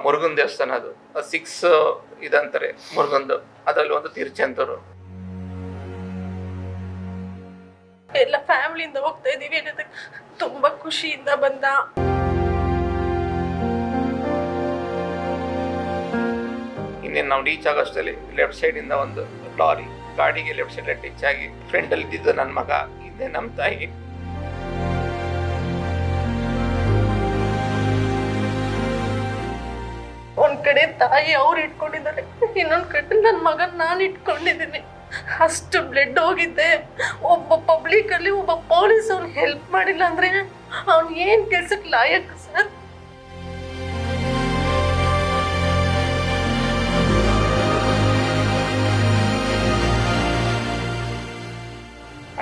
ಮುರುಗನ್ ದೇವಸ್ಥಾನ ಅದು 6 ಇದಂತಾರೆ ಮುರುಗಂದು, ಅದರಲ್ಲಿ ಒಂದು ತಿರುಚೆಂದೂರು. ಎಲ್ಲ ಫ್ಯಾಮಿಲಿಯಿಂದ ಹೋಗ್ತಾ ಇದೀವಿ ಅನ್ನೋದಕ್ಕೆ ತುಂಬಾ ಖುಷಿಯಿಂದ ಬಂದ. ಇನ್ನೇನು ನಾವು ರೀಚ್ ಆಗೋಷ್ಟರಲ್ಲಿ ಲೆಫ್ಟ್ ಸೈಡ್ ಇಂದ ಒಂದು ಲಾರಿ ಗಾಡಿಗೆ ಲೆಫ್ಟ್ ಸೈಡ್ ಟಚ್ ಆಗಿ ಫ್ರಂಟ್ ಅಲ್ಲಿ ಇದ್ದಿದ್ದು ನನ್ನ ಮಗ, ಹಿಂದೆ ನಮ್ಮ ತಾಯಿ. ಒಂದ್ ಕಡೆ ತಾಯಿ ಅವ್ರು ಇಟ್ಕೊಂಡಿದ್ದಾರೆ, ಇನ್ನೊಂದ್ ಕಡೆ ನನ್ನ ಮಗನ್ ನಾನು ಇಟ್ಕೊಂಡಿದ್ದೀನಿ. ಅಷ್ಟು ಬ್ಲಡ್ ಹೋಗಿದ್ದೆ. ಒಬ್ಬ ಪಬ್ಲಿಕ್ ಅಲ್ಲಿ ಒಬ್ಬ ಪೊಲೀಸ್ ಅವ್ನು ಹೆಲ್ಪ್ ಮಾಡಿಲ್ಲ ಅಂದ್ರೆ ಅವ್ನು ಏನ್ ಕೆಲ್ಸಕ್ಕೆ ಲಾಯಕ್ ಸರ್?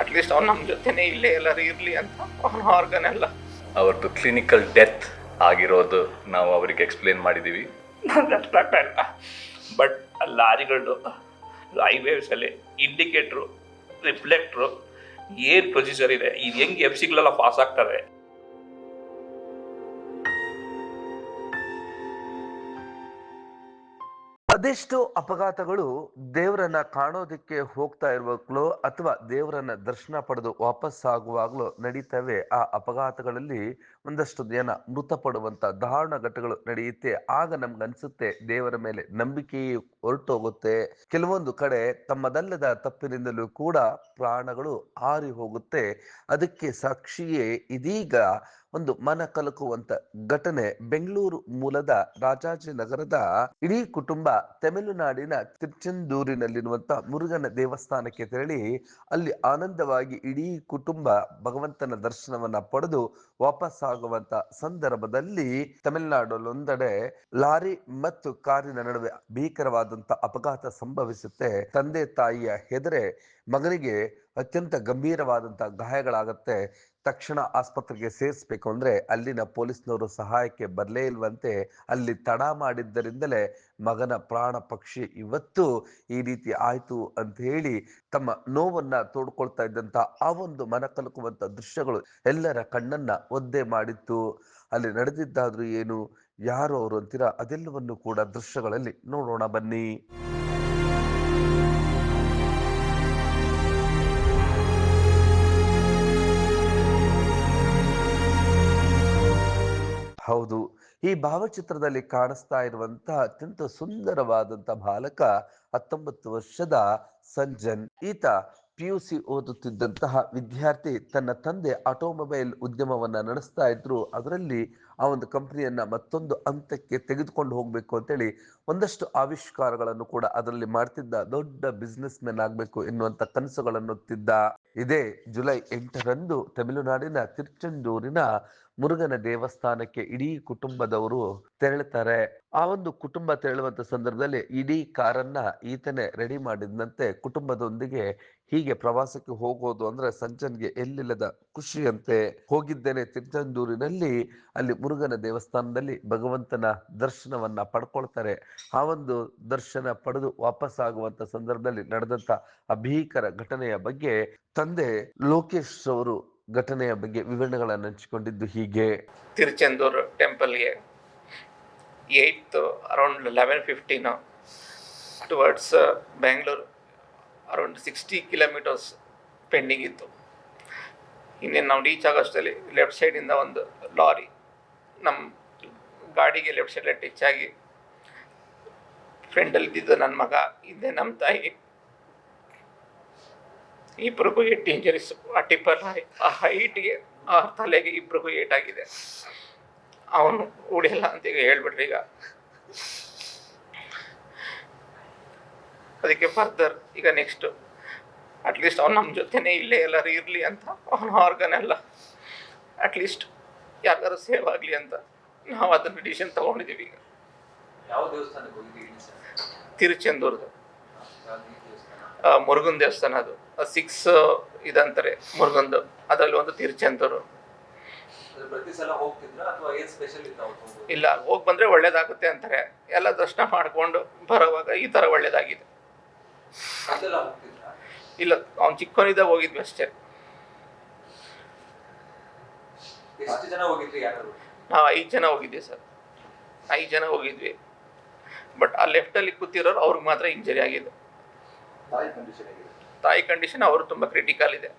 ಅಟ್ಲೀಸ್ಟ್ ಅವ್ನು ನಮ್ಮ ಜೊತೆನೇ ಇಲ್ಲೇ ಎಲ್ಲರೂ ಇರಲಿ ಅಂತ ಅವನ ಆರ್ಗನ್ ಎಲ್ಲ. ಅವ್ರದ್ದು ಕ್ಲಿನಿಕಲ್ ಡೆತ್ ಆಗಿರೋದು ನಾವು ಅವರಿಗೆ ಎಕ್ಸ್ಪ್ಲೇನ್ ಮಾಡಿದ್ದೀವಿ. ಬಟ್ ಲಾರಿಗಳು ಹೈವೇಸಲ್ಲಿ ಇಂಡಿಕೇಟ್ರು, ರಿಫ್ಲೆಕ್ಟ್ರು, ಏನು ಪ್ರೊಸೀಜರ್ ಇದೆ, ಇದು ಹೆಂಗೆ FC ಗಳೆಲ್ಲ ಪಾಸ್ ಆಗ್ತವೆ. ಅದೆಷ್ಟೋ ಅಪಘಾತಗಳು ದೇವರನ್ನ ಕಾಣೋದಕ್ಕೆ ಹೋಗ್ತಾ ಇರುವಾಗ್ಲೋ ಅಥವಾ ದೇವರನ್ನ ದರ್ಶನ ಪಡೆದು ವಾಪಸ್ ಆಗುವಾಗ್ಲೋ ನಡೀತವೆ. ಆ ಅಪಘಾತಗಳಲ್ಲಿ ಒಂದಷ್ಟು ಜನ ಮೃತಪಡುವಂತ ದಾರುಣ ಘಟನೆಗಳು ನಡೆಯುತ್ತೆ. ಆಗ ನಮ್ಗನ್ಸುತ್ತೆ ದೇವರ ಮೇಲೆ ನಂಬಿಕೆಯು ಹೊರಟೋಗುತ್ತೆ. ಕೆಲವೊಂದು ಕಡೆ ತಮ್ಮದಲ್ಲದ ತಪ್ಪಿನಿಂದಲೂ ಕೂಡ ಪ್ರಾಣಗಳು ಹಾರಿ ಹೋಗುತ್ತೆ. ಅದಕ್ಕೆ ಸಾಕ್ಷಿಯೇ ಇದೀಗ ಒಂದು ಮನ ಕಲಕುವಂತ ಘಟನೆ. ಬೆಂಗಳೂರು ಮೂಲದ ರಾಜಾಜಿನಗರದ ಇಡೀ ಕುಟುಂಬ ತಮಿಳುನಾಡಿನ ತಿರುಚೆಂದೂರಿನಲ್ಲಿರುವಂತ ಮುರುಗನ ದೇವಸ್ಥಾನಕ್ಕೆ ತೆರಳಿ ಅಲ್ಲಿ ಆನಂದವಾಗಿ ಇಡೀ ಕುಟುಂಬ ಭಗವಂತನ ದರ್ಶನವನ್ನ ಪಡೆದು ವಾಪಸ್ ಆಗುವಂತ ಸಂದರ್ಭದಲ್ಲಿ ತಮಿಳುನಾಡಲ್ಲೊಂದೆಡೆ ಲಾರಿ ಮತ್ತು ಕಾರಿನ ನಡುವೆ ಭೀಕರವಾದಂತ ಅಪಘಾತ ಸಂಭವಿಸುತ್ತೆ. ತಂದೆ ತಾಯಿಯ ಹೆದರೆ ಮಗನಿಗೆ ಅತ್ಯಂತ ಗಂಭೀರವಾದಂತ ಗಾಯಗಳಾಗತ್ತೆ. ತಕ್ಷಣ ಆಸ್ಪತ್ರೆಗೆ ಸೇರಿಸ್ಬೇಕು ಅಂದ್ರೆ ಅಲ್ಲಿನ ಪೊಲೀಸ್ನವರು ಸಹಾಯಕ್ಕೆ ಬರಲೇ ಇಲ್ವಂತೆ. ಅಲ್ಲಿ ತಡ ಮಾಡಿದ್ದರಿಂದಲೇ ಮಗನ ಪ್ರಾಣ ಪಕ್ಷಿ ಇವತ್ತು ಈ ರೀತಿ ಆಯ್ತು ಅಂತ ಹೇಳಿ ತಮ್ಮ ನೋವನ್ನ ತೋಡ್ಕೊಳ್ತಾ ಇದ್ದಂತ ಆ ಒಂದು ಮನ ಕಲಕುವಂತ ದೃಶ್ಯಗಳು ಎಲ್ಲರ ಕಣ್ಣನ್ನ ಒದ್ದೆ ಮಾಡಿತ್ತು. ಅಲ್ಲಿ ನಡೆದಿದ್ದಾದ್ರೂ ಏನು, ಯಾರು ಅವರು ಅಂತೀರಾ, ಅದೆಲ್ಲವನ್ನು ಕೂಡ ದೃಶ್ಯಗಳಲ್ಲಿ ನೋಡೋಣ ಬನ್ನಿ. ಹೌದು, ಈ ಭಾವಚಿತ್ರದಲ್ಲಿ ಕಾಣಿಸ್ತಾ ಇರುವಂತಹ ಅತ್ಯಂತ ಸುಂದರವಾದಂತ ಬಾಲಕ 19 ವರ್ಷದ ಸಂಜನ್. ಈತ PUC ಓದುತ್ತಿದ್ದಂತಹ ವಿದ್ಯಾರ್ಥಿ. ತನ್ನ ತಂದೆ ಆಟೋಮೊಬೈಲ್ ಉದ್ಯಮವನ್ನ ನಡೆಸ್ತಾ ಇದ್ರು. ಅದರಲ್ಲಿ ಆ ಒಂದು ಕಂಪನಿಯನ್ನ ಮತ್ತೊಂದು ಹಂತಕ್ಕೆ ತೆಗೆದುಕೊಂಡು ಹೋಗ್ಬೇಕು ಅಂತೇಳಿ ಒಂದಷ್ಟು ಆವಿಷ್ಕಾರಗಳನ್ನು ಕೂಡ ಅದರಲ್ಲಿ ಮಾಡ್ತಿದ್ದ. ದೊಡ್ಡ ಬಿಸ್ನೆಸ್ ಮೆನ್ ಆಗ್ಬೇಕು ಎನ್ನುವಂತ ಕನಸುಗಳನ್ನು ಹೊತ್ತಿದ್ದ. ಇದೇ ಜುಲೈ 8ರಂದು ತಮಿಳುನಾಡಿನ ತಿರುಚೆಂದೂರಿನ ಮುರುಗನ ದೇವಸ್ಥಾನಕ್ಕೆ ಇಡೀ ಕುಟುಂಬದವರು ತೆರಳುತ್ತಾರೆ. ಆ ಒಂದು ಕುಟುಂಬ ತೆರಳುವಂತ ಸಂದರ್ಭದಲ್ಲಿ ಇಡೀ ಕಾರನ್ನ ಈತನೇ ರೆಡಿ ಮಾಡಿದಂತೆ ಕುಟುಂಬದೊಂದಿಗೆ ಹೀಗೆ ಪ್ರವಾಸಕ್ಕೆ ಹೋಗೋದು ಅಂದ್ರೆ ಸಂಜನ್ಗೆ ಎಲ್ಲಿಲ್ಲದ ಖುಷಿಯಂತೆ. ಹೋಗಿದ್ದೇನೆ ತಿರುಚೆಂದೂರಿನಲ್ಲಿ, ಅಲ್ಲಿ ಮುರುಗನ ದೇವಸ್ಥಾನದಲ್ಲಿ ಭಗವಂತನ ದರ್ಶನವನ್ನ ಪಡ್ಕೊಳ್ತಾರೆ. ಆ ಒಂದು ದರ್ಶನ ಪಡೆದು ವಾಪಸ್ ಆಗುವಂತ ಸಂದರ್ಭದಲ್ಲಿ ನಡೆದಂತ ಅಭೀಕರ ಘಟನೆಯ ಬಗ್ಗೆ ತಂದೆ ಲೋಕೇಶ್ ಅವರು ಘಟನೆಯ ಬಗ್ಗೆ ವಿವರಣೆಗಳನ್ನು ಹಂಚಿಕೊಂಡಿದ್ದು ಹೀಗೆ. ತಿರುಚೆಂದೂರು ಟೆಂಪಲ್ಗೆ 8th around 11:15 towards Bangalore around 60 kilometres pending ಇತ್ತು. ಇನ್ನೇನು ನಾವು ರೀಚ್ ಆಗೋಷ್ಟರಲ್ಲಿ ಲೆಫ್ಟ್ ಸೈಡಿಂದ ಒಂದು ಲಾರಿ ನಮ್ಮ ಗಾಡಿಗೆ ಲೆಫ್ಟ್ ಸೈಡ್ ಟಚ್ ಆಗಿ ಫ್ರಂಟಲ್ಲಿ ಇದ್ದಿದ್ದು ನನ್ನ ಮಗ, ಹಿಂದೆ ನಮ್ಮ ತಾಯಿ. ಇಬ್ಬರಿಗೂ ಏಟ್ ಇಂಜರೀಸ್. ಆ ಟಿಪ್ಪರ್ ಆ ಹೈಟ್ಗೆ ಆ ತಲೆಗೆ ಇಬ್ಬರಿಗೂ ಏಟಾಗಿದೆ. ಅವನು ಉಳಿಯಲ್ಲ ಅಂತ ಈಗ ಹೇಳ್ಬಿಟ್ರಿ. ಈಗ ಅದಕ್ಕೆ ಫರ್ದರ್ ಈಗ ನೆಕ್ಸ್ಟ್ ಅಟ್ಲೀಸ್ಟ್ ಅವ್ನು ನಮ್ಮ ಜೊತೆನೇ ಇಲ್ಲೇ ಎಲ್ಲರೂ ಇರಲಿ ಅಂತ ಅವನ ಆರ್ಗನ್ ಎಲ್ಲ ಅಟ್ಲೀಸ್ಟ್ ಯಾರಿಗಾರು ಸೇವ್ ಆಗಲಿ ಅಂತ ನಾವು ಅದನ್ನು ಡಿಸಿಷನ್ ತೊಗೊಂಡಿದ್ದೀವಿ. ಈಗ ಯಾವ ದೇವಸ್ಥಾನಕ್ಕೆ ಹೋಗಿದ್ದೀವಿ? ತಿರುಚೆಂದೂರ್ದು ಮುರುಗನ್ ದೇವಸ್ಥಾನ, ಅದು 6 ಇದಂತಾರೆ ಮುರುಗಂದು, ಅದರಲ್ಲಿ ಒಂದು ತಿರುಚೆಂದೂರು. ಇಲ್ಲ, ಹೋಗಿ ಬಂದರೆ ಒಳ್ಳೇದಾಗುತ್ತೆ ಅಂತಾರೆ. ಎಲ್ಲ ದರ್ಶನ ಮಾಡಿಕೊಂಡು ಬರೋವಾಗ ಈ ಥರ ಒಳ್ಳೇದಾಗಿದೆ. ಇಲ್ಲ, ಅವ್ನು ಚಿಕ್ಕವನಿದ್ದಾಗ ಹೋಗಿದ್ವಿ ಅಷ್ಟೇ. ನಾವು 5 ಜನ ಹೋಗಿದ್ವಿ ಸರ್. 5 ಜನ ಹೋಗಿದ್ವಿ. ಬಟ್ ಆ ಲೆಫ್ಟಲ್ಲಿ ಕೂತಿರೋರು ಅವ್ರಿಗೆ ಮಾತ್ರ ಇಂಜರಿ ಆಗಿದೆ. ತಾಯಿ ಕಂಡೀಷನ್ ಅವರು ತುಂಬ ಕ್ರಿಟಿಕಲ್ ಇದೆ.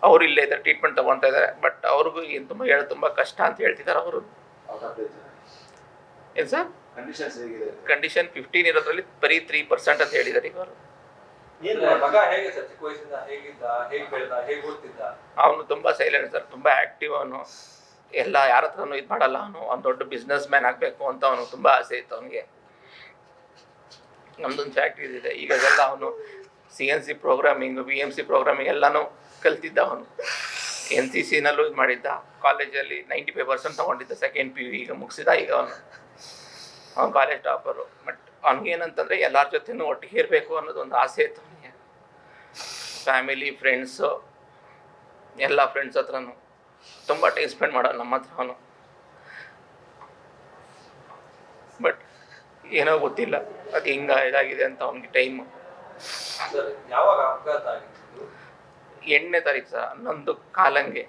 ಅವರು ಇಲ್ಲೇ ಇದ್ದಾರೆ, ಟ್ರೀಟ್ಮೆಂಟ್ ತೊಗೊತಾ ಇದ್ದಾರೆ. ಬಟ್ ಅವ್ರಿಗೂ ಏನು ತುಂಬ ಹೇಳೋದು ತುಂಬ ಕಷ್ಟ ಅಂತ ಹೇಳ್ತಿದ್ದಾರೆ ಅವರು. ಏನು ಸರ್ ಕಂಡೀಷನ್ 15 ಇರೋದ್ರಲ್ಲಿ ಬರೀ 3% ಅಂತ ಹೇಳಿದ್ದಾರೆ ಈಗ ಅವರು. ಅವನು ತುಂಬ ಸೈಲೆಂಟ್ ಸರ್, ತುಂಬ ಆ್ಯಕ್ಟಿವ್. ಅವನು ಎಲ್ಲ ಯಾರ ಹತ್ರನೂ ಇದು ಮಾಡಲ್ಲ. ಅವನು ಒಂದು ದೊಡ್ಡ ಬಿಸ್ನೆಸ್ ಮ್ಯಾನ್ ಆಗಬೇಕು ಅಂತ ಅವನು ತುಂಬ ಆಸೆ ಇತ್ತು ಅವನಿಗೆ. ನಮ್ದೊಂದು ಫ್ಯಾಕ್ಟ್ರಿ ಇದೆ. ಈಗ ಎಲ್ಲ ಅವನು CNC ಪ್ರೋಗ್ರಾಮಿಂಗ್, BMC ಪ್ರೋಗ್ರಾಮಿಂಗ್ ಎಲ್ಲನೂ ಕಲ್ತಿದ್ದ. ಅವನು NCCನಲ್ಲೂ ಇದು ಮಾಡಿದ್ದ. ಕಾಲೇಜಲ್ಲಿ 95% ತೊಗೊಂಡಿದ್ದ. ಸೆಕೆಂಡ್ PU ಈಗ ಮುಗಿಸಿದ. ಈಗ ಅವನು ಕಾಲೇಜ್ ಟಾಪರು. ಬಟ್ ಅವ್ನಿಗೇನಂತಂದರೆ ಎಲ್ಲರ ಜೊತೆನೂ ಒಟ್ಟಿಗೆ ಇರಬೇಕು ಅನ್ನೋದೊಂದು ಆಸೆ ಇತ್ತು ಅವನಿಗೆ. ಫ್ಯಾಮಿಲಿ, ಫ್ರೆಂಡ್ಸು, ಎಲ್ಲ ಫ್ರೆಂಡ್ಸ್ ಹತ್ರನೂ ತುಂಬ ಟೈಮ್ ಸ್ಪೆಂಡ್ ಮಾಡೋನು ನಮ್ಮ ಹತ್ರ ಅವನು. ಬಟ್ ಏನೋ ಗೊತ್ತಿಲ್ಲ ಅದು ಹಿಂಗೆ ಇದಾಗಿದೆ ಅಂತ ಅವನಿಗೆ ಟೈಮು. 8ನೇ ತಾರೀಕು ಸರ್, 11 ಕಾಲಂಗೆ.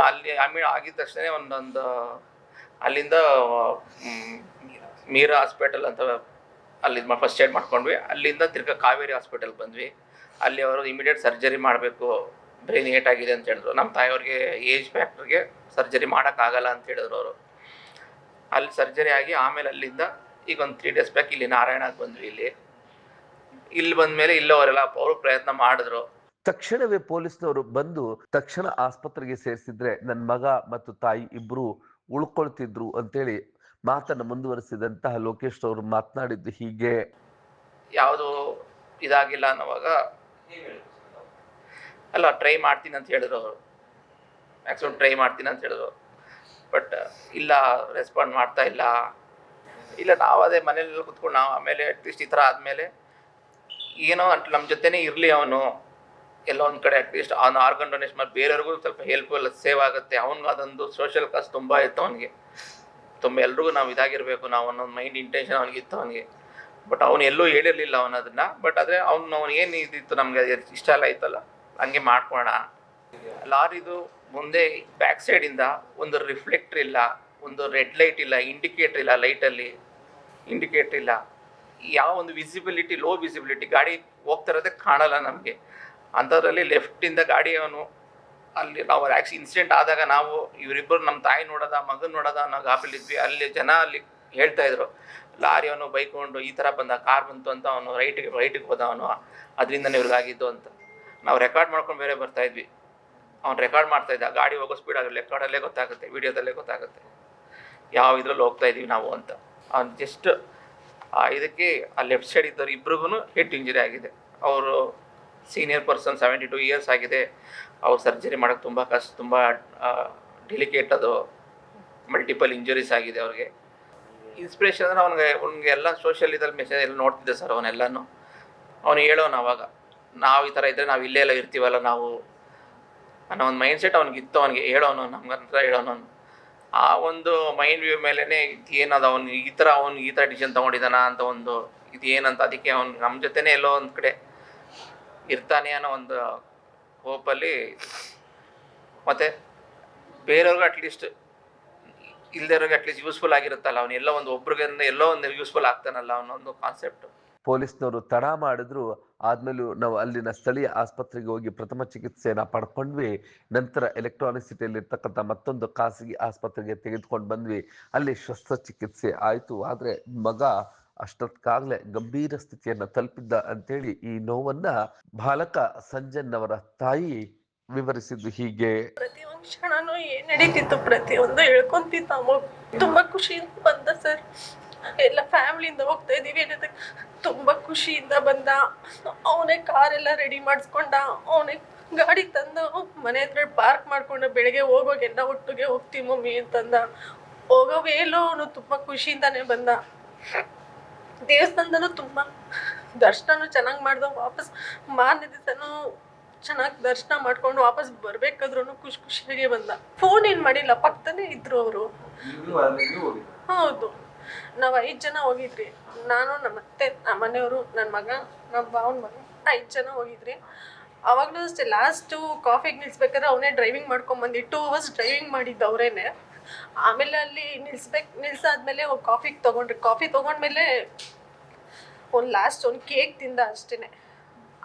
ಅಲ್ಲಿ ಆಮೇಲೆ ಆಗಿದ ತಕ್ಷಣ ಒಂದೊಂದು ಅಲ್ಲಿಂದ ಮೀರಾ ಹಾಸ್ಪಿಟಲ್ ಅಂತ ಅಲ್ಲಿ ಫಸ್ಟ್ ಏಡ್ ಮಾಡ್ಕೊಂಡ್ವಿ. ಅಲ್ಲಿಂದ ತಿರ್ಗಾ ಕಾವೇರಿ ಹಾಸ್ಪಿಟಲ್ ಬಂದ್ವಿ. ಅಲ್ಲಿ ಅವರು ಇಮಿಡಿಯೇಟ್ ಸರ್ಜರಿ ಮಾಡಬೇಕು, ಬ್ರೈನ್ ಏಟ್ ಆಗಿದೆ ಅಂತ ಹೇಳಿದ್ರು. ನಮ್ಮ ತಾಯಿಯವ್ರಿಗೆ ಏಜ್ ಫ್ಯಾಕ್ಟ್ರಿಗೆ ಸರ್ಜರಿ ಮಾಡೋಕ್ಕಾಗಲ್ಲ ಅಂತ ಹೇಳಿದ್ರು ಅವರು. ಅಲ್ಲಿ ಸರ್ಜರಿ ಆಗಿ ಆಮೇಲೆ ಅಲ್ಲಿಂದ ಈಗ ಒಂದು 3 days ಬ್ಯಾಕ್ ಇಲ್ಲಿ ನಾರಾಯಣಕ್ಕೆ ಬಂದ್ವಿ. ಇಲ್ಲಿ ಬಂದಮೇಲೆ ಇಲ್ಲವರೆಲ್ಲ ಅವರು ಪ್ರಯತ್ನ ಮಾಡಿದ್ರು. ತಕ್ಷಣವೇ ಪೊಲೀಸ್ನವರು ಬಂದು ತಕ್ಷಣ ಆಸ್ಪತ್ರೆಗೆ ಸೇರಿಸಿದ್ರೆ ನನ್ನ ಮಗ ಮತ್ತು ತಾಯಿ ಇಬ್ರು ಉಳ್ಕೊಳ್ತಿದ್ರು ಅಂತೇಳಿ ಮಾತನ್ನ ಮುಂದುವರಿಸಿದಂತಹ ಲೋಕೇಶ್ ಅವರು ಮಾತನಾಡಿದ್ದು ಹೀಗೆ. ಯಾವುದು ಇದಾಗಿಲ್ಲ ಅನ್ನೋವಾಗ ಅಲ್ಲ ಟ್ರೈ ಮಾಡ್ತೀನಿ ಅಂತ ಹೇಳಿದ್ರು ಅವರು. ಮ್ಯಾಕ್ಸಿಮಮ್ ಟ್ರೈ ಮಾಡ್ತೀನಿ ಅಂತ ಹೇಳಿದ್ರು. ಬಟ್ ಇಲ್ಲ, ರೆಸ್ಪಾಂಡ್ ಮಾಡ್ತಾ ಇಲ್ಲ. ನಾವು ಅದೇ ಮನೇಲಿ ಕೂತ್ಕೊಂಡು ನಾವು ಆಮೇಲೆ ಅಟ್ಲೀಸ್ಟ್ ಈ ಥರ ಆದಮೇಲೆ ಏನೋ ನಮ್ಮ ಜೊತೆನೇ ಇರಲಿ ಅವನು, ಎಲ್ಲೋ ಒಂದು ಕಡೆ ಅಟ್ಲೀಸ್ಟ್ ಅವನು ಆರ್ಗನ್ ಡೊನೇಷನ್ ಮಾಡಿ ಬೇರೆಯವ್ರಿಗೂ ಸ್ವಲ್ಪ ಹೆಲ್ಪ್ಫುಲ್ ಸೇವ್ ಆಗುತ್ತೆ. ಅವ್ನಿಗೆ ಅದೊಂದು ಸೋಷಿಯಲ್ ಕಾಸ್ ತುಂಬ ಇತ್ತು ಅವನಿಗೆ. ತುಂಬ ಎಲ್ರಿಗೂ ನಾವು ಇದಾಗಿರಬೇಕು ನಾವು ಅನ್ನೋದು ಮೈಂಡ್ ಇಂಟೆನ್ಷನ್ ಅವನಿಗಿತ್ತು ಅವನಿಗೆ. ಬಟ್ ಅವನು ಎಲ್ಲೂ ಹೇಳಿರಲಿಲ್ಲ ಅವನದನ್ನು. ಬಟ್ ಆದರೆ ಅವ್ನು ಏನು ಇದಿತ್ತು ನಮಗೆ ಇಷ್ಟ ಎಲ್ಲ ಇತ್ತಲ್ಲ, ಹಂಗೆ ಮಾಡ್ಕೋಣ. ಲಾರಿದು ಮುಂದೆ ಬ್ಯಾಕ್ ಸೈಡಿಂದ ಒಂದು ರಿಫ್ಲೆಕ್ಟ್ರ್ ಇಲ್ಲ, ಒಂದು ರೆಡ್ ಲೈಟ್ ಇಲ್ಲ, ಇಂಡಿಕೇಟ್ರ್ ಇಲ್ಲ, ಲೈಟಲ್ಲಿ ಇಂಡಿಕೇಟ್ರ್ ಇಲ್ಲ, ಯಾವ ಒಂದು ವಿಸಿಬಿಲಿಟಿ, ಲೋ ವಿಸಿಬಿಲಿಟಿ, ಗಾಡಿ ಹೋಗ್ತಿರೋದೇ ಕಾಣಲ್ಲ ನಮಗೆ. ಅಂಥದ್ರಲ್ಲಿ ಲೆಫ್ಟಿಂದ ಗಾಡಿ ಅವನು ಅಲ್ಲಿ ನಾವು ಇನ್ಸಿಡೆಂಟ್ ಆದಾಗ ನಾವು ಇವರಿಬ್ಬರು ನಮ್ಮ ತಾಯಿ ನೋಡೋದ ಮಗನ ನೋಡೋದ ಅನ್ನೋ ಗಾಬರಿಲಿದ್ವಿ. ಅಲ್ಲಿ ಜನ ಅಲ್ಲಿ ಹೇಳ್ತಾಯಿದ್ರು ಲಾರಿ ಅವನು ಬೈಕೊಂಡು ಈ ಥರ ಬಂದ, ಕಾರ್ ಬಂತು ಅಂತ ಅವನು ರೈಟಿಗೆ ಹೋದ ಅವನು, ಅದರಿಂದನೇ ಇವ್ರಿಗಾಗಿದ್ದು ಅಂತ. ನಾವು ರೆಕಾರ್ಡ್ ಮಾಡ್ಕೊಂಡು ಬೇರೆ ಬರ್ತಾಯಿದ್ವಿ. ಅವ್ನು ರೆಕಾರ್ಡ್ ಮಾಡ್ತಾಯಿದ್ದ. ಗಾಡಿ ಹೋಗೋ ಸ್ಪೀಡ್ ಆಗಲಿ ರೆಕಾರ್ಡಲ್ಲೇ ಗೊತ್ತಾಗುತ್ತೆ, ವೀಡಿಯೋದಲ್ಲೇ ಗೊತ್ತಾಗುತ್ತೆ ಯಾವ ಇದ್ರಲ್ಲಿ ಹೋಗ್ತಾಯಿದ್ದೀವಿ ನಾವು ಅಂತ. ಅವ್ನು ಜಸ್ಟ್ ಇದಕ್ಕೆ ಆ ಲೆಫ್ಟ್ ಸೈಡ್ ಇದ್ದವ್ರು ಇಬ್ರಿಗೂ ಹೆಡ್ ಇಂಜರಿ ಆಗಿದೆ. ಅವರು ಸೀನಿಯರ್ ಪರ್ಸನ್, 72 years ಆಗಿದೆ. ಅವ್ರು ಸರ್ಜರಿ ಮಾಡೋಕ್ಕೆ ತುಂಬ ಕಷ್ಟ, ತುಂಬ ಡೆಲಿಕೇಟ್. ಅದು ಮಲ್ಟಿಪಲ್ ಇಂಜರೀಸ್ ಆಗಿದೆ ಅವ್ರಿಗೆ. ಇನ್ಸ್ಪಿರೇಷನ್ ಅಂದರೆ ಅವ್ನಿಗೆ ಎಲ್ಲ ಸೋಷಿಯಲ್ ಇದ್ರಲ್ಲಿ ಮೆಸೇಜ್ ಎಲ್ಲ ನೋಡ್ತಿದ್ದೆ ಸರ್ ಅವನ್ನೆಲ್ಲನೂ. ಅವನು ಹೇಳೋನು ಅವಾಗ ನಾವು ಈ ಥರ ಇದ್ದರೆ ನಾವು ಇಲ್ಲೇ ಎಲ್ಲ ಇರ್ತೀವಲ್ಲ ನಾವು ಅನ್ನೋ ಒಂದು ಮೈಂಡ್ ಸೆಟ್ ಅವ್ನಿಗಿತ್ತು. ಅವನಿಗೆ ಹೇಳೋನು, ನಮ್ಗಂತ ಹೇಳೋನು. ಆ ಒಂದು ಮೈಂಡ್ ವ್ಯೂ ಮೇಲೇ ಏನದು ಅವ್ನು ಈ ಥರ ಡಿಸಿಷನ್ ತೊಗೊಂಡಿದ್ದಾನ ಅಂತ ಒಂದು ಇದು ಏನಂತ. ಅದಕ್ಕೆ ಅವ್ನು ನಮ್ಮ ಜೊತೆನೇ ಎಲ್ಲೋ ಒಂದು ಕಡೆ ಇರ್ತಾನೆ ಅನ್ನೋ ಒಂದು ಹೋಪಲ್ಲಿ. ಮತ್ತು ಬೇರೆಯವ್ರಿಗೆ ಅಟ್ಲೀಸ್ಟ್ ಇಲ್ದಿರೋರಿಗೆ ಅಟ್ಲೀಸ್ಟ್ ಯೂಸ್ಫುಲ್ ಆಗಿರುತ್ತಲ್ಲ, ಅವನು ಎಲ್ಲೋ ಒಂದು ಒಬ್ರಿಗೆ ಎಲ್ಲೋ ಒಂದು ಯೂಸ್ಫುಲ್ ಆಗ್ತಾನಲ್ಲ ಅನ್ನೋ ಕಾನ್ಸೆಪ್ಟು. ಪೊಲೀಸ್ನವರು ತಡ ಮಾಡಿದ್ರು. ಆದ್ಮೇಲೂ ನಾವು ಅಲ್ಲಿನ ಸ್ಥಳೀಯ ಆಸ್ಪತ್ರೆಗೆ ಹೋಗಿ ಪ್ರಥಮ ಚಿಕಿತ್ಸೆಯನ್ನ ಪಡ್ಕೊಂಡ್ವಿ. ನಂತರ ಎಲೆಕ್ಟ್ರಾನಿಕ್ ಸಿಟಿಯಲ್ಲಿ ಇರ್ತಕ್ಕಂಥ ಮತ್ತೊಂದು ಖಾಸಗಿ ಆಸ್ಪತ್ರೆಗೆ ತೆಗೆದುಕೊಂಡು ಬಂದ್ವಿ. ಅಲ್ಲಿ ಶಸ್ತ್ರಚಿಕಿತ್ಸೆ ಆಯ್ತು. ಆದ್ರೆ ಮಗ ಅಷ್ಟೊತ್ತಾಗ್ಲೇ ಗಂಭೀರ ಸ್ಥಿತಿಯನ್ನ ತಲುಪಿದ್ದ ಅಂತೇಳಿ ಈ ನೋವನ್ನ ಬಾಲಕ ಸಂಜನ್ ಅವರ ತಾಯಿ ವಿವರಿಸಿದ್ದು ಹೀಗೆ. ಪ್ರತಿಯೊಂದು ಕ್ಷಣನೂ ಏನ್ ನಡೀತಿತ್ತು ಪ್ರತಿಯೊಂದು ಹೇಳ್ಕೊಂತಿತ್ತು. ಅಮ್ಮ ತುಂಬಾ ಖುಷಿಯಿಂದ ಬಂದ ಸರ್. ಎಲ್ಲ ಫ್ಯಾಮಿಲಿಯಿಂದ ಹೋಗ್ತಾ ಇದೀವಿ ಅನ್ನೋದಕ್ಕೆ ತುಂಬಾ ಖುಷಿಯಿಂದ ಬಂದ. ಅವನೇ ಕಾರೆಲ್ಲ ರೆಡಿ ಮಾಡಿಸ್ಕೊಂಡ, ಅವನೇ ಗಾಡಿ ತಂದು ಮನೆ ಹತ್ರ ಪಾರ್ಕ್ ಮಾಡ್ಕೊಂಡು ಬೆಳಗ್ಗೆ ಹೋಗೋಗೆಲ್ಲ ಒಟ್ಟಿಗೆ ಹೋಗ್ತೀವಿ ಮಮ್ಮಿ ಅಂತಂದ. ಹೋಗೋ ವೇಲೂ ಅವನು ತುಂಬ ಖುಷಿಯಿಂದಾನೇ ಬಂದ. ದೇವಸ್ಥಾನದಲ್ಲೂ ತುಂಬ ದರ್ಶನನೂ ಚೆನ್ನಾಗಿ ಮಾಡ್ದ. ವಾಪಸ್ ಮಾರನೇ ದಿವಸನೂ ಚೆನ್ನಾಗಿ ದರ್ಶನ ಮಾಡ್ಕೊಂಡು ವಾಪಸ್ ಬರ್ಬೇಕಾದ್ರೂ ಖುಷಿಯಾಗೆ ಬಂದ. ಫೋನ್ ಏನು ಮಾಡಿಲ್ಲ, ಪಕ್ಕದಲ್ಲೇ ಇದ್ರು ಅವರು. ಹೌದು, ನಾವು 5 ಜನ ಹೋಗಿದ್ರಿ. ನಾನು, ನಮ್ಮ ಅತ್ತೆ, ನಮ್ಮ ಮನೆಯವರು, ನನ್ನ ಮಗ, ನಮ್ಮ ಭಾವನ ಮಗ, 5 ಜನ ಹೋಗಿದ್ರಿ. ಅವಾಗಲೂ ಅಷ್ಟೇ ಲಾಸ್ಟು ಕಾಫಿಗೆ ನಿಲ್ಸ್ಬೇಕಾದ್ರೆ ಅವನೇ ಡ್ರೈವಿಂಗ್ ಮಾಡ್ಕೊಂಬಂದು 2 hours ಡ್ರೈವಿಂಗ್ ಮಾಡಿದ್ದು ಅವರೇನೆ. ಆಮೇಲೆ ಅಲ್ಲಿ ನಿಲ್ಸಾದ್ಮೇಲೆ ಒಂದು ಕಾಫಿ ತೊಗೊಂಡ್ಮೇಲೆ ಒಂದು ಕೇಕ್ ತಿಂದ ಅಷ್ಟೇ.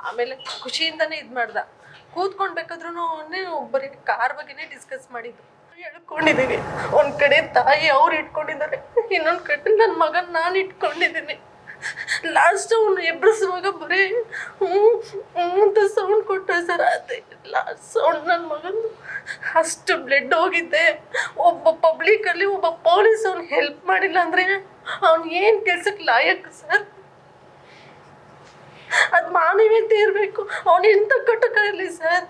ಆಮೇಲೆ ಖುಷಿಯಿಂದನೇ ಇದು ಮಾಡ್ದ. ಕೂತ್ಕೊಳ್ಬೇಕಾದ್ರೂ ಬರೀ ಕಾರ್ ಬಗ್ಗೆನೇ ಡಿಸ್ಕಸ್ ಮಾಡಿದ್ದು. ಹೇಳ್ಕೊಂಡಿದ್ದೀವಿ, ಒಂದು ಕಡೆ ತಾಯಿ ಅವ್ರು ಇಟ್ಕೊಂಡಿದ್ದಾರೆ, ಇನ್ನೊಂದು ಕಡೆ ನನ್ನ ಮಗನ ನಾನು ಇಟ್ಕೊಂಡಿದ್ದೀನಿ. ಲಾಸ್ಟ್ ಅವನು ಎಬ್ಬಿಸುವಾಗ ಬರೀ ಅಂತ ಸೌಂಡ್ ಕೊಟ್ಟರೆ ಸರ್, ಅದೇ ಲಾಸ್ಟ್ ಸೌಂಡ್. ನನ್ನ ಮಗನ ಅಷ್ಟು ಬ್ಲಡ್ ಹೋಗಿದ್ದೆ. ಒಬ್ಬ ಪಬ್ಲಿಕಲ್ಲಿ ಒಬ್ಬ ಪೊಲೀಸ್ ಅವ್ನು ಹೆಲ್ಪ್ ಮಾಡಿಲ್ಲ ಅಂದರೆ ಅವ್ನು ಏನು ಕೆಲ್ಸಕ್ಕೆ ಲಾಯಕ್ ಸರ್? ಅದು ಮಾನವೀಯತೆ ಇರಬೇಕು. ಅವನು ಎಂತ ಕಟಕ ಇರಲಿ ಸರ್,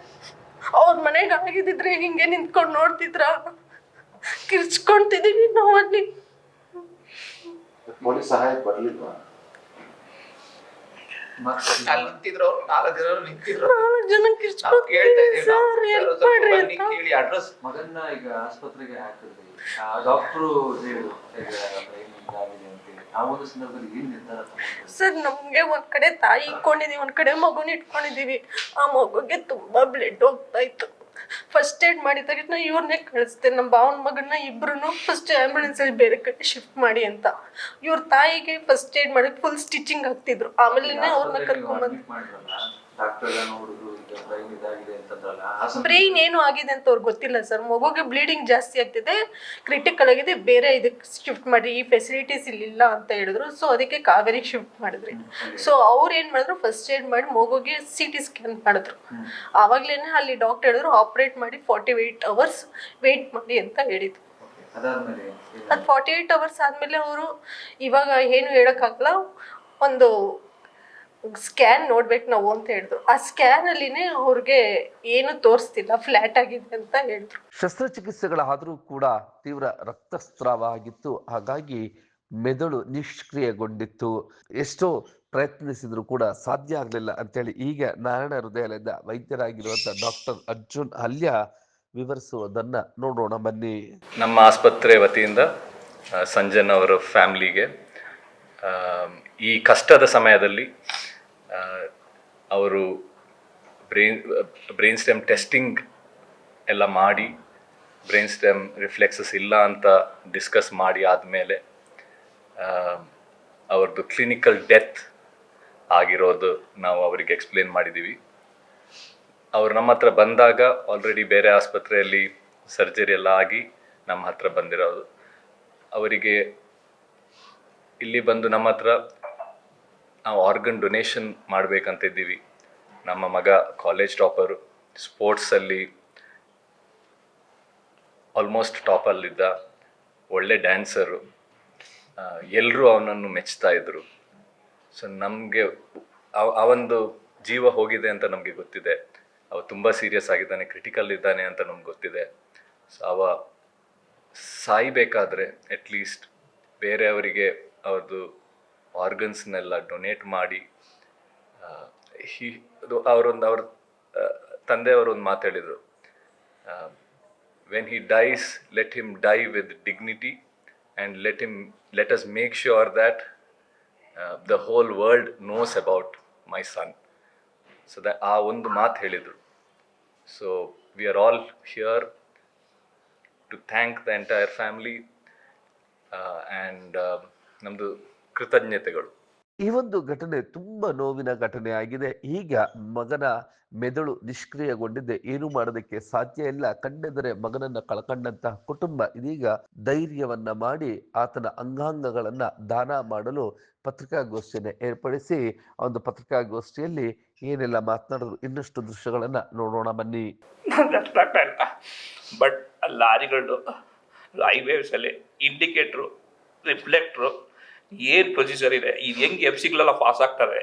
ಅವ್ರ ಮನೆಗೆ ಆಗಿದ್ದಿದ್ರೆ ಹಿಂಗೆ ನಿಂತ್ಕೊಂಡು ನೋಡ್ತಿದ್ರ? ಕಿರ್ಚ್ಕೊಂತಿದೀವಿ ನಾವು ಅಲ್ಲಿ. ಪೊಲೀಸ್ ಸಹಾಯಕ್ಕೆ ಬರ್ಲಿಲ್ವಾ? ಅಲ್ಲಿ ನಿಂತಿದ್ರು, 4 ಜನ ನಿಂತಿದ್ರು. 4 ಜನ ನಾವು ಕೇಳ್ತಾ ಇದೀವಿ, ಸರ್ ಹೆಲ್ಪ್ ಮಾಡ್ರಿ ಬನ್ನಿ ಅಂತ. ಕೇಳಿ ಅಡ್ರೆಸ್. ಮಗನ್ನ ಈಗ ಆಸ್ಪತ್ರೆಗೆ ಹಾಕಿದ್ರಿ, ಡಾಕ್ಟ್ರು ಹೇಳಿದ್ರು ಈಗ ಬ್ರೈನ್ ಇದಾಗಿದೆ ಅಂತೇಳಿ. ಆ ಒಂದು ಸಂದರ್ಭದಲ್ಲಿ ಏನ್ ನಿರ್ಧಾರ ತಗೊಂಡ್ರಿ? ಸರ್ ನಮ್ಗೆ ಒಂದ್ ಕಡೆ ತಾಯಿ ಇಟ್ಕೊಂಡಿದೀವಿ, ಒಂದ್ ಕಡೆ ಮಗುನ ಇಟ್ಕೊಂಡಿದೀವಿ. ಆ ಮಗುಗೆ ತುಂಬಾ ಬ್ಲಡ್ ಹೋಗ್ತಾ ಇತ್ತು. ಫಸ್ಟ್ ಏಡ್ ಮಾಡಿದ ತಕ್ಷಣ ಇವ್ರನ್ನೇ ಕಳಿಸ್ತೆ. ನಮ್ಮ ಭಾವನ ಮಗನ್ನ ಇಬ್ರು ಫಸ್ಟ್ ಆಂಬುಲೆನ್ಸ್ ಅಲ್ಲಿ ಬೇರೆ ಕಡೆ ಶಿಫ್ಟ್ ಮಾಡಿ ಅಂತ. ಇವ್ರ ತಾಯಿಗೆ ಫಸ್ಟ್ ಏಡ್ ಮಾಡಿ ಫುಲ್ ಸ್ಟಿಚಿಂಗ್ ಆಗ್ತಿದ್ರು. ಆಮೇಲೆ ಅವ್ರನ್ನ ಕರ್ಕೊಂಡ್ಬಂದು ಡಾಕ್ಟರ್ ನೋಡಿದ್ರು, ಈಗ ಬ್ರೈನ್ ಇದಾಗಿದೆ ಅಂತಂದ್ರಲ್ಲ, ಬ್ರೈನ್ ಏನು ಆಗಿದೆ ಅಂತ ಅವ್ರಿಗೆ ಗೊತ್ತಿಲ್ಲ ಸರ್. ಮಗುಗೆ ಬ್ಲೀಡಿಂಗ್ ಜಾಸ್ತಿ ಆಗ್ತಿದೆ, ಕ್ರಿಟಿಕಲ್ ಆಗಿದೆ, ಬೇರೆ ಇದಕ್ಕೆ ಶಿಫ್ಟ್ ಮಾಡಿ, ಈ ಫೆಸಿಲಿಟೀಸ್ ಇಲ್ಲಿಲ್ಲ ಅಂತ ಹೇಳಿದ್ರು. ಸೊ ಅದಕ್ಕೆ ಕಾವೇರಿಗೆ ಶಿಫ್ಟ್ ಮಾಡಿದ್ರಿ. ಸೊ ಅವ್ರು ಏನು ಮಾಡಿದ್ರು, ಫಸ್ಟ್ ಏಡ್ ಮಾಡಿ ಮಗುಗೆ CT ಸ್ಕ್ಯಾನ್ ಮಾಡಿದ್ರು. ಆವಾಗಲೇ ಅಲ್ಲಿ ಡಾಕ್ಟರ್ ಹೇಳಿದ್ರು ಆಪ್ರೇಟ್ ಮಾಡಿ 48 hours ವೆಯ್ಟ್ ಮಾಡಿ ಅಂತ ಹೇಳಿದ್ರು. ಅದಾದ್ಮೇಲೆ ಅದು 48 hours ಆದಮೇಲೆ ಅವರು ಇವಾಗ ಏನು ಹೇಳೋಕ್ಕಾಗಲ್ಲ, ಒಂದು ಸ್ಕ್ಯಾನ್ ನೋಡ್ಬೇಕು ನಾವು ಅಂತ ಹೇಳಿದ್ರು. ಆ ಸ್ಕ್ಯಾನ್ ಅಲ್ಲಿನೇ ಅವ್ರಿಗೆ ಏನು ತೋರಿಸ್ತಿಲ್ಲ, ಫ್ಲಾಟ್ ಆಗಿದೆ ಅಂತ ಹೇಳಿದ್ರು. ಶಸ್ತ್ರಚಿಕಿತ್ಸೆಗಳಾದರೂ ಕೂಡ ತೀವ್ರ ರಕ್ತಸ್ರಾವ ಆಗಿತ್ತು. ಹಾಗಾಗಿ ಮೆದುಳು ನಿಷ್ಕ್ರಿಯಗೊಂಡಿತ್ತು. ಎಷ್ಟೋ ಪ್ರಯತ್ನಿಸಿದ್ರು ಕೂಡ ಸಾಧ್ಯ ಆಗಲಿಲ್ಲ ಅಂತೇಳಿ ಈಗ ನಾರಾಯಣ ಹೃದಯಾಲಯದ ವೈದ್ಯರಾಗಿರುವಂಥ ಡಾಕ್ಟರ್ ಅರ್ಜುನ್ ಹಲ್ಯ ವಿವರಿಸುವುದನ್ನ ನೋಡೋಣ ಬನ್ನಿ. ನಮ್ಮ ಆಸ್ಪತ್ರೆ ವತಿಯಿಂದ ಸಂಜನ್ ಅವರ ಫ್ಯಾಮ್ಲಿಗೆ ಈ ಕಷ್ಟದ ಸಮಯದಲ್ಲಿ ಅವರು ಬ್ರೈನ್ ಸ್ಟೆಮ್ ಟೆಸ್ಟಿಂಗ್ ಎಲ್ಲ ಮಾಡಿ ಬ್ರೈನ್ ಸ್ಟೆಮ್ ರಿಫ್ಲೆಕ್ಸಸ್ ಇಲ್ಲ ಅಂತ ಡಿಸ್ಕಸ್ ಮಾಡಿ ಆದಮೇಲೆ ಅವ್ರದ್ದು ಕ್ಲಿನಿಕಲ್ ಡೆತ್ ಆಗಿರೋದು ನಾವು ಅವರಿಗೆ ಎಕ್ಸ್ಪ್ಲೇನ್ ಮಾಡಿದ್ದೀವಿ. ಅವ್ರು ನಮ್ಮ ಹತ್ರ ಬಂದಾಗ ಆಲ್ರೆಡಿ ಬೇರೆ ಆಸ್ಪತ್ರೆಯಲ್ಲಿ ಸರ್ಜರಿ ಎಲ್ಲ ಆಗಿ ನಮ್ಮ ಹತ್ರ ಬಂದಿರೋದು. ಅವರಿಗೆ ಇಲ್ಲಿ ಬಂದು ನಮ್ಮ ಹತ್ರ ನಾವು ಆರ್ಗನ್ ಡೊನೇಷನ್ ಮಾಡಬೇಕಂತಿದ್ದೀವಿ. ನಮ್ಮ ಮಗ ಕಾಲೇಜ್ ಟಾಪರು, ಸ್ಪೋರ್ಟ್ಸಲ್ಲಿ ಆಲ್ಮೋಸ್ಟ್ ಟಾಪಲ್ಲಿದ್ದ, ಒಳ್ಳೆ ಡ್ಯಾನ್ಸರು, ಎಲ್ಲರೂ ಅವನನ್ನು ಮೆಚ್ತಾ ಇದ್ದರು. ಸೊ ನಮಗೆ ಅವನದು ಜೀವ ಹೋಗಿದೆ ಅಂತ ನಮಗೆ ಗೊತ್ತಿದೆ. ಅವ ತುಂಬ ಸೀರಿಯಸ್ ಆಗಿದ್ದಾನೆ, ಕ್ರಿಟಿಕಲ್ ಇದ್ದಾನೆ ಅಂತ ನಮ್ಗೆ ಗೊತ್ತಿದೆ. ಸೊ ಅವ ಸಾಯಬೇಕಾದ್ರೆ ಅಟ್ಲೀಸ್ಟ್ ಬೇರೆಯವರಿಗೆ ಅವ್ರದ್ದು ಆರ್ಗನ್ಸ್ನೆಲ್ಲ ಡೊನೇಟ್ ಮಾಡಿ ಅವ್ರ ತಂದೆಯವರೊಂದು ಮಾತು ಹೇಳಿದರು, when he dies let him die with dignity and let us make sure that the whole world knows about my son. So ಆ ಒಂದು ಮಾತು ಹೇಳಿದರು. So we are all here to thank the entire family and ನಮ್ಮದು ಕೃತಜ್ಞತೆಗಳು. ಈ ಒಂದು ಘಟನೆ ತುಂಬಾ ನೋವಿನ ಘಟನೆ ಆಗಿದೆ. ಈಗ ಮಗನ ಮೆದುಳು ನಿಷ್ಕ್ರಿಯಗೊಂಡಿದೆ, ಏನು ಮಾಡೋದಕ್ಕೆ ಸಾಧ್ಯ ಇಲ್ಲ. ಕಂಡೆದರೆ ಮಗನನ್ನ ಕಳ್ಕೊಂಡಂತಹ ಕುಟುಂಬ ಇದೀಗ ಧೈರ್ಯವನ್ನ ಮಾಡಿ ಆತನ ಅಂಗಾಂಗಗಳನ್ನ ದಾನ ಮಾಡಲು ಪತ್ರಿಕಾಗೋಷ್ಠಿಯನ್ನು ಏರ್ಪಡಿಸಿ ಆ ಒಂದು ಪತ್ರಿಕಾಗೋಷ್ಠಿಯಲ್ಲಿ ಏನೆಲ್ಲ ಮಾತನಾಡಿದ್ರು, ಇನ್ನಷ್ಟು ದೃಶ್ಯಗಳನ್ನ ನೋಡೋಣ ಬನ್ನಿ. ಅರ್ಥ ಆಗ್ತಾ ಇಲ್ಲ. ಬಟ್ ಲಾರಿಗಳು ಹೈವೇಸಲ್ಲಿ ಇಂಡಿಕೇಟ್ರು, ರಿಫ್ಲೆಕ್ಟ್ರು, ಏನು ಪ್ರೊಸೀಜರ್ ಇದೆ, ಇದು ಹೆಂಗೆ ಎಫ್ಸಿಗಳೆಲ್ಲ ಪಾಸ್ ಆಗ್ತವೆ,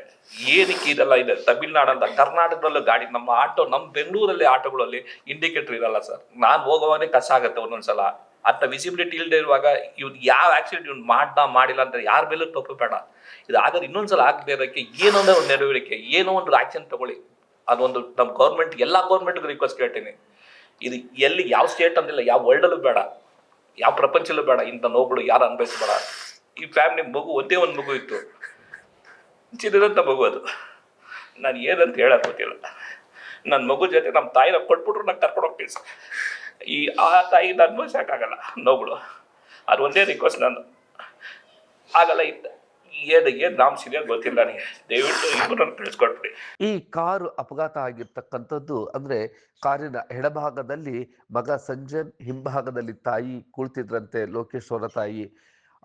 ಏನಕ್ಕೆ ಇದೆಲ್ಲ ಇದೆ. ತಮಿಳ್ನಾಡಂತ ಕರ್ನಾಟಕದಲ್ಲೂ ಗಾಡಿ, ನಮ್ಮ ನಮ್ಮ ಬೆಂಗಳೂರಲ್ಲಿ ಆಟೋಗಳಲ್ಲಿ ಇಂಡಿಕೇಟ್ರ್ ಇರಲ್ಲ ಸರ್. ನಾನು ಹೋಗೋವಾಗಲೇ ಕಸ ಆಗುತ್ತೆ ಒಂದೊಂದ್ಸಲ. ಅಂತ ವಿಸಿಬಿಲಿಟಿ ಇಲ್ಲದೆ ಇರುವಾಗ ಇವ್ನು ಯಾವ ಆಕ್ಸಿಡೆಂಟ್ ಇವ್ನು ಮಾಡಿಲ್ಲ ಅಂತ ಯಾರ ಮೇಲೂ ತಪ್ಪು ಬೇಡ. ಇದು ಆಗೋದು ಇನ್ನೊಂದ್ಸಲ ಆಗದೆ ಇರೋಕ್ಕೆ ಏನೋ ಒಂದು ನೆರವೇರಿಕೆ, ಏನೋ ಒಂದು ಆ್ಯಕ್ಷನ್ ತಗೊಳ್ಳಿ. ಅದೊಂದು ನಮ್ಮ ಗೌರ್ಮೆಂಟ್, ಎಲ್ಲ ಗೌರ್ಮೆಂಟ್ಗೂ ರಿಕ್ವೆಸ್ಟ್ ಕೇಳ್ತೀನಿ. ಇದು ಎಲ್ಲಿ ಯಾವ ಸ್ಟೇಟ್ ಅಂದಿಲ್ಲ, ಯಾವ ವರ್ಲ್ಡಲ್ಲೂ ಬೇಡ, ಯಾವ ಪ್ರಪಂಚದಲ್ಲೂ ಬೇಡ. ಇಂಥ ನೋವುಗಳು ಯಾರು ಅನುಭವಿಸಬೇಡ. ಈ ಫ್ಯಾಮಿಲಿ ಮಗು ಒಂದೇ ಒಂದು ಮಗು ಇತ್ತು, ಚಿನ್ನದಂಥ ಮಗು. ಅದು ನಾನು ಏನಂತ ಹೇಳೋದು ಗೊತ್ತಿಲ್ಲ. ನನ್ನ ಮಗು ಜೊತೆ ನಮ್ಮ ತಾಯಿನ ಕೊಟ್ಬಿಟ್ರು ನಾನು ಕರ್ಕೊಂಡು ಹೋಗ್ತೀನಿ ಸರ್. ಆ ತಾಯಿನ ಅನುಭವಿಸೋಕ್ಕಾಗಲ್ಲ ನೋವುಗಳು. ಅದು ಒಂದೇ ರಿಕ್ವೆಸ್ಟ್ ನಾನು, ಆಗಲ್ಲ ಏನು ನಮ್ಮ ಸೀನಿಯರ್ ಗೊತ್ತಿಲ್ಲ ನನಗೆ, ದಯವಿಟ್ಟು ಇಬ್ಬರನ್ನು ತಿಳಿಸ್ಕೊಟ್ಬಿಡಿ. ಈ ಕಾರು ಅಪಘಾತ ಆಗಿರ್ತಕ್ಕಂಥದ್ದು ಅಂದ್ರೆ ಕಾರಿನ ಎಡಭಾಗದಲ್ಲಿ ಮಗ ಸಂಜನ್, ಹಿಂಭಾಗದಲ್ಲಿ ತಾಯಿ ಕುಳಿತಿದ್ರಂತೆ, ಲೋಕೇಶ್ ಅವರ ತಾಯಿ.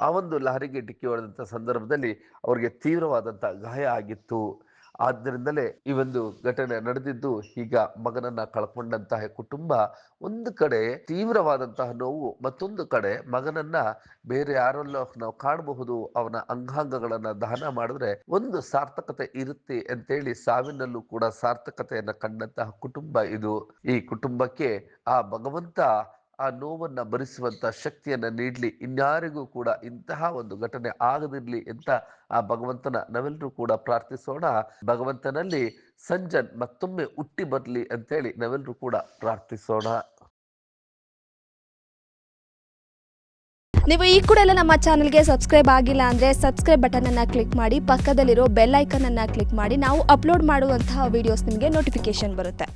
ಆ ಒಂದು ಲಾರಿಗೆ ಡಿಕ್ಕಿ ಹೊಡೆದಂಥ ಸಂದರ್ಭದಲ್ಲಿ ಅವರಿಗೆ ತೀವ್ರವಾದಂಥ ಗಾಯ ಆಗಿತ್ತು. ಆದ್ದರಿಂದಲೇ ಈ ಒಂದು ಘಟನೆ ನಡೆದಿದ್ದು. ಈಗ ಮಗನನ್ನ ಕಳ್ಕೊಂಡಂತಹ ಕುಟುಂಬ ಒಂದು ಕಡೆ ತೀವ್ರವಾದಂತಹ ನೋವು, ಮತ್ತೊಂದು ಕಡೆ ಮಗನನ್ನ ಬೇರೆ ಯಾರಲ್ಲೋ ನಾವು ಕಾಣಬಹುದು, ಅವನ ಅಂಗಾಂಗಗಳನ್ನ ದಾನ ಮಾಡಿದ್ರೆ ಒಂದು ಸಾರ್ಥಕತೆ ಇರುತ್ತೆ ಅಂತೇಳಿ ಸಾವಿನಲ್ಲೂ ಕೂಡ ಸಾರ್ಥಕತೆಯನ್ನ ಕಂಡಂತಹ ಕುಟುಂಬ ಇದು. ಈ ಕುಟುಂಬಕ್ಕೆ ಆ ಭಗವಂತ ಆ ನೋವನ್ನ ಭರಿಸುವಂತ ಶಕ್ತಿಯನ್ನ ನೀಡ್ಲಿ, ಇನ್ಯಾರಿಗೂ ಕೂಡ ಇಂತಹ ಒಂದು ಘಟನೆ ಆಗದಿರ್ಲಿ ಅಂತ ಆ ಭಗವಂತನ ನಾವೆಲ್ಲರೂ ಕೂಡ ಪ್ರಾರ್ಥಿಸೋಣ. ಭಗವಂತನಲ್ಲಿ ಸಂಜನ್ ಮತ್ತೊಮ್ಮೆ ಹುಟ್ಟಿ ಬರ್ಲಿ ಅಂತೇಳಿ ನಾವೆಲ್ಲರೂ ಕೂಡ ಪ್ರಾರ್ಥಿಸೋಣ. ನೀವು ಈ ಕೂಡ ಎಲ್ಲ ನಮ್ಮ ಚಾನಲ್ಗೆ ಸಬ್ಸ್ಕ್ರೈಬ್ ಆಗಿಲ್ಲ ಅಂದರೆ ಸಬ್ಸ್ಕ್ರೈಬ್ ಬಟನನ್ನು ಕ್ಲಿಕ್ ಮಾಡಿ, ಪಕ್ಕದಲ್ಲಿರೋ ಬೆಲ್ ಐಕನನ್ನು ಕ್ಲಿಕ್ ಮಾಡಿ. ನಾವು ಅಪ್ಲೋಡ್ ಮಾಡುವಂತಹ ವಿಡಿಯೋಸ್ ನಿಮಗೆ ನೋಟಿಫಿಕೇಶನ್ ಬರುತ್ತೆ.